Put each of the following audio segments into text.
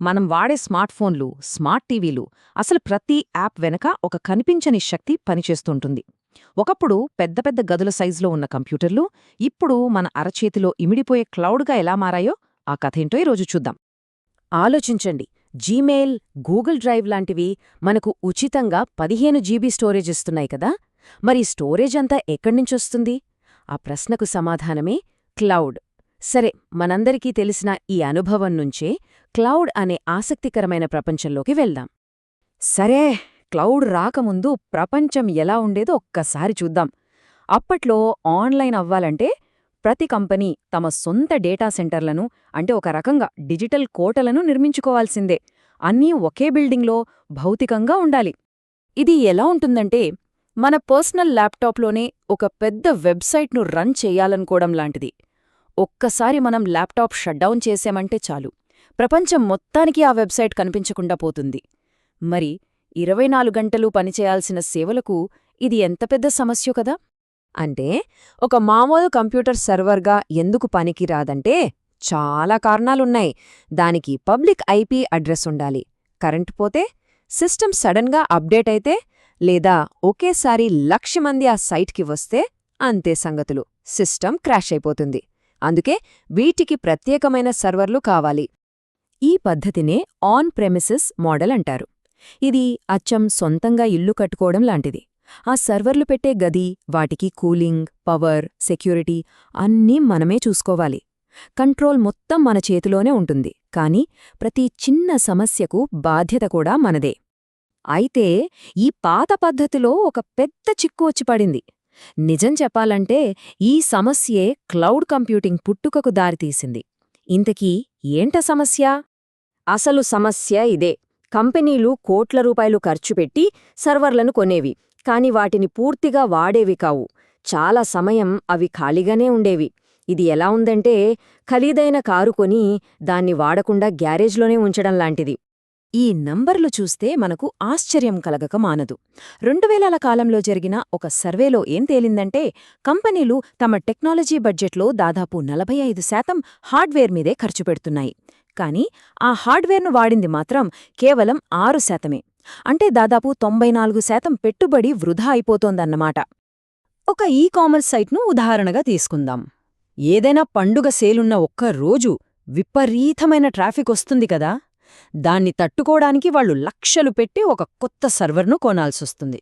మనం వాడే స్మార్ట్ ఫోన్లు, స్మార్ట్ టీవీలు, అసలు ప్రతి యాప్ వెనక ఒక కనిపించని శక్తి పనిచేస్తుంటుంది. ఒకప్పుడు పెద్ద పెద్ద గదుల సైజులో ఉన్న కంప్యూటర్లు ఇప్పుడు మన అరచేతిలో ఇమిడిపోయే క్లౌడ్గా ఎలా మారాయో ఆ కథేంటో ఈరోజు చూద్దాం. ఆలోచించండి, జీమెయిల్, గూగుల్ డ్రైవ్ లాంటివి మనకు ఉచితంగా 15 జీబీ స్టోరేజ్ ఇస్తున్నాయి కదా. మరి స్టోరేజ్ అంతా ఎక్కడ్నించొస్తుంది? ఆ ప్రశ్నకు సమాధానమే క్లౌడ్. సరే, మనందరికీ తెలిసిన ఈ అనుభవం నుంచే క్లౌడ్ అనే ఆసక్తికరమైన ప్రపంచంలోకి వెళ్దాం. సరే, క్లౌడ్ రాకముందు ప్రపంచం ఎలా ఉండేదో ఒక్కసారి చూద్దాం. అప్పట్లో ఆన్లైన్ అవ్వాలంటే ప్రతి కంపెనీ తమ సొంత డేటా సెంటర్లను, అంటే ఒక రకంగా డిజిటల్ కోటలను నిర్మించుకోవాల్సిందే. అన్నీ ఒకే బిల్డింగ్లో భౌతికంగా ఉండాలి. ఇది ఎలా ఉంటుందంటే, మన పర్సనల్ ల్యాప్టాప్లోనే ఒక పెద్ద వెబ్సైట్ను రన్ చెయ్యాలనుకోవడం లాంటిది. ఒక్కసారి మనం ల్యాప్టాప్ షట్డౌన్ చేశామంటే చాలు, ప్రపంచం మొత్తానికి ఆ వెబ్సైట్ కనిపించకుండా పోతుంది. మరి 24 గంటలు పనిచేయాల్సిన సేవలకు ఇది ఎంత పెద్ద సమస్యో కదా. అంటే ఒక మామూలు కంప్యూటర్ సర్వర్గా ఎందుకు పనికిరాదంటే చాలా కారణాలున్నాయి. దానికి పబ్లిక్ ఐపీ అడ్రస్ ఉండాలి, కరెంట్ పోతే, సిస్టమ్ సడన్గా అప్డేట్ అయితే, లేదా ఒకేసారి 1,00,000 మంది ఆ సైట్కి వస్తే అంతే సంగతులు, సిస్టమ్ క్రాష్ అయిపోతుంది. అందుకే వీటికి ప్రత్యేకమైన సర్వర్లు కావాలి. ఈ పద్ధతినే ఆన్ ప్రెమిసెస్ మోడల్ అంటారు. ఇది అచ్చం సొంతంగా ఇల్లు కట్టుకోవడం లాంటిది. ఆ సర్వర్లు పెట్టే గది, వాటికి కూలింగ్, పవర్, సెక్యూరిటీ అన్నీ మనమే చూసుకోవాలి. కంట్రోల్ మొత్తం మన చేతిలోనే ఉంటుంది, కానీ ప్రతి చిన్న సమస్యకు బాధ్యత కూడా మనదే. అయితే ఈ పాత పద్ధతిలో ఒక పెద్ద చిక్కు వచ్చి పడింది. నిజం చెప్పాలంటే ఈ సమస్యే క్లౌడ్ కంప్యూటింగ్ పుట్టుకకు దారితీసింది. ఇంతకీ ఏంట సమస్య? అసలు సమస్య ఇదే. కంపెనీలు కోట్ల రూపాయలు ఖర్చుపెట్టి సర్వర్లను కొనేవి, కాని వాటిని పూర్తిగా వాడేవి కావు. చాలా సమయం అవి ఖాళీగానే ఉండేవి. ఇది ఎలా ఉందంటే, ఖరీదైన కారు కొని దాన్ని వాడకుండా గ్యారేజ్లోనే ఉంచడం లాంటిది. ఈ నంబర్లు చూస్తే మనకు ఆశ్చర్యం కలగక మానదు. 2000ల కాలంలో జరిగిన ఒక సర్వేలో ఏం తేలిందంటే, కంపెనీలు తమ టెక్నాలజీ బడ్జెట్లో దాదాపు 45% హార్డ్వేర్ మీదే ఖర్చు పెడుతున్నాయి. కానీ ఆ హార్డ్వేర్ను వాడింది మాత్రం కేవలం 6%. అంటే దాదాపు 94% పెట్టుబడి వృధా అయిపోతోందన్నమాట. ఒక కామర్స్ సైట్ను ఉదాహరణగా తీసుకుందాం. ఏదైనా పండుగ సేలున్న ఒక్క రోజు విపరీతమైన ట్రాఫిక్ వస్తుంది కదా. దాన్ని తట్టుకోడానికి వాళ్లు లక్షలు పెట్టి ఒక కొత్త సర్వర్ను కొనాల్సొస్తుంది.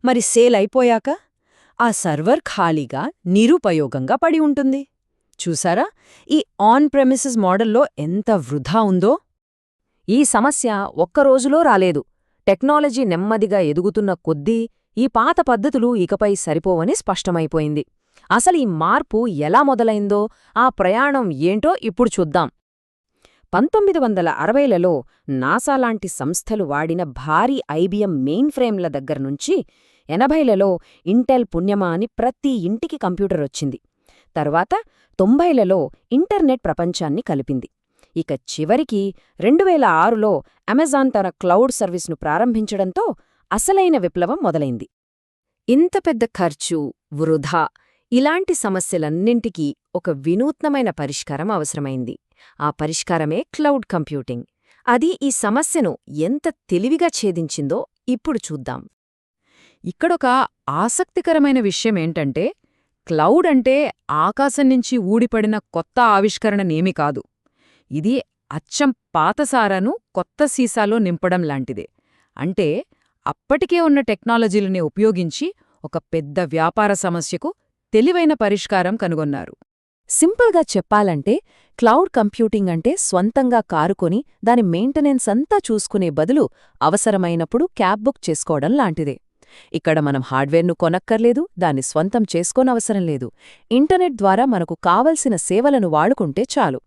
మరి సేల్ అయిపోయాక ఆ సర్వర్ ఖాళీగా, నిరుపయోగంగా పడి ఉంటుంది. చూసారా, ఈ ఆన్ ప్రెమిసెస్ మోడల్లో ఎంత వృధా ఉందో? ఈ సమస్య ఒక్కరోజులో రాలేదు. టెక్నాలజీ నెమ్మదిగా ఎదుగుతున్న కొద్దీ ఈ పాత పద్ధతులు ఇకపై సరిపోవని స్పష్టమైపోయింది. అసలు ఈ మార్పు ఎలా మొదలైందో, ఆ ప్రయాణం ఏంటో ఇప్పుడు చూద్దాం. 1960లలో నాసా లాంటి సంస్థలు వాడిన భారీ ఐబిఎం మెయిన్ ఫ్రేమ్ల దగ్గర్నుంచి 80లలో ఇంటెల్ పుణ్యమా అని ప్రతి ఇంటికి కంప్యూటర్ వచ్చింది. తర్వాత 90లలో ఇంటర్నెట్ ప్రపంచాన్ని కలిపింది. ఇక చివరికి 2006లో అమెజాన్ తన క్లౌడ్ సర్వీస్ను ప్రారంభించడంతో అసలైన విప్లవం మొదలైంది. ఇంత పెద్ద ఖర్చు, వృధా, ఇలాంటి సమస్యలన్నింటికీ ఒక వినూత్నమైన పరిష్కారం అవసరమైంది. ఆ పరిష్కారమే క్లౌడ్ కంప్యూటింగ్. అది ఈ సమస్యను ఎంత తెలివిగా ఛేదించిందో ఇప్పుడు చూద్దాం. ఇక్కడొక ఆసక్తికరమైన విషయమేంటంటే, క్లౌడ్ అంటే ఆకాశం నుంచి ఊడిపడిన కొత్త ఆవిష్కరణనేమీ కాదు. ఇది అచ్చం పాతసారాను కొత్త సీసాలో నింపడం లాంటిదే. అంటే అప్పటికే ఉన్న టెక్నాలజీలని ఉపయోగించి ఒక పెద్ద వ్యాపార సమస్యకు తెలివైన పరిష్కారం కనుగొన్నారు. సింపుల్గా చెప్పాలంటే, క్లౌడ్ కంప్యూటింగ్ అంటే స్వంతంగా కారు కొని దాని మెయింటెనెన్స్ అంతా చూసుకునే బదులు అవసరమైనప్పుడు క్యాబ్ బుక్ చేసుకోవడం లాంటిదే. ఇక్కడ మనం హార్డ్వేర్ను కొనక్కర్లేదు, దాన్ని స్వంతం చేసుకోనవసరం లేదు. ఇంటర్నెట్ ద్వారా మనకు కావలసిన సేవలను వాడుకుంటే చాలు.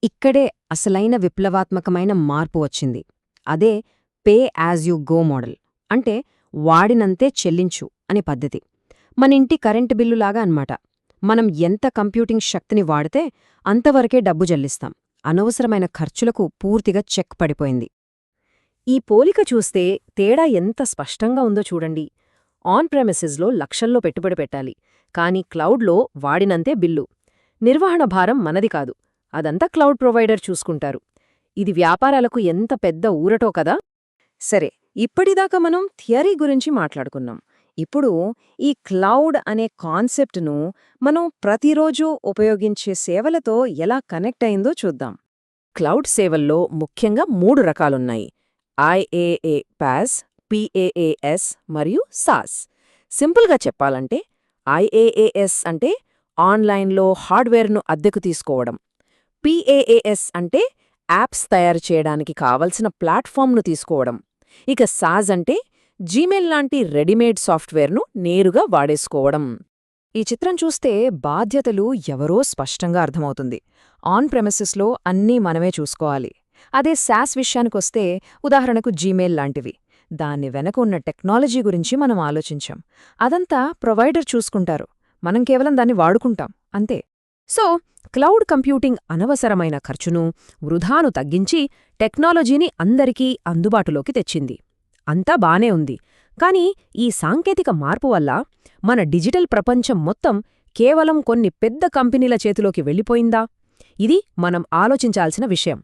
ఇక్కడే అసలైన విప్లవాత్మకమైన మార్పు వచ్చింది. అదే pay as you go model. అంటే వాడినంతే చెల్లించు అనే పద్ధతి. మన ఇంటి కరెంటు బిల్లులాగా అన్నమాట. మనం ఎంత కంప్యూటింగ్ శక్తిని వాడితే అంతవరకే డబ్బు చెల్లిస్తాం. అనవసరమైన ఖర్చులకు పూర్తిగా చెక్ పడిపోయింది. ఈ పోలిక చూస్తే తేడా ఎంత స్పష్టంగా ఉందో చూడండి. ఆన్ ప్రెమిసెస్లో లక్షల్లో పెట్టుబడి పెట్టాలి, కానీ క్లౌడ్లో వాడినంతే బిల్లు. నిర్వహణ భారం మనది కాదు, అదంతా క్లౌడ్ ప్రొవైడర్ చూసుకుంటారు. ఇది వ్యాపారాలకు ఎంత పెద్ద ఊరటో కదా. సరే, ఇప్పటిదాకా మనం థియరీ గురించి మాట్లాడుకున్నాం. ఇప్పుడు ఈ క్లౌడ్ అనే కాన్సెప్ట్ను మనం ప్రతిరోజు ఉపయోగించే సేవలతో ఎలా కనెక్ట్ అయిందో చూద్దాం. క్లౌడ్ సేవల్లో ముఖ్యంగా 3 రకాలున్నాయి: ఐఏఏ పాస్, పిఏఏఎస్ మరియు సాస్. సింపుల్గా చెప్పాలంటే ఐఏఏఎస్ అంటే ఆన్లైన్లో హార్డ్వేర్ను అద్దెకు తీసుకోవడం, పిఏఏఎస్ అంటే యాప్స్ తయారు చేయడానికి కావలసిన ప్లాట్ఫామ్ను తీసుకోవడం, ఇక సాజ్ అంటే జీమెయిల్ లాంటి రెడీమేడ్ సాఫ్ట్వేర్ను నేరుగా వాడేసుకోవడం. ఈ చిత్రం చూస్తే బాధ్యతలు ఎవరో స్పష్టంగా అర్థమవుతుంది. ఆన్ ప్రెమిసెస్లో అన్నీ మనమే చూసుకోవాలి. అదే సాస్ విషయానికొస్తే ఉదాహరణకు జీమెయిల్ లాంటివి. దాన్ని వెనక ఉన్న టెక్నాలజీ గురించి మనం ఆలోచించాం. అదంతా ప్రొవైడర్ చూసుకుంటారు, మనం కేవలం దాన్ని వాడుకుంటాం అంతే. సో క్లౌడ్ కంప్యూటింగ్ అనవసరమైన ఖర్చును, వృధాను తగ్గించి టెక్నాలజీని అందరికీ అందుబాటులోకి తెచ్చింది. అంతా బానే ఉంది. కానీ ఈ సాంకేతిక మార్పు వల్ల మన డిజిటల్ ప్రపంచం మొత్తం కేవలం కొన్ని పెద్ద కంపెనీల చేతిలోకి వెళ్ళిపోయిందా? ఇది మనం ఆలోచించాల్సిన విషయం.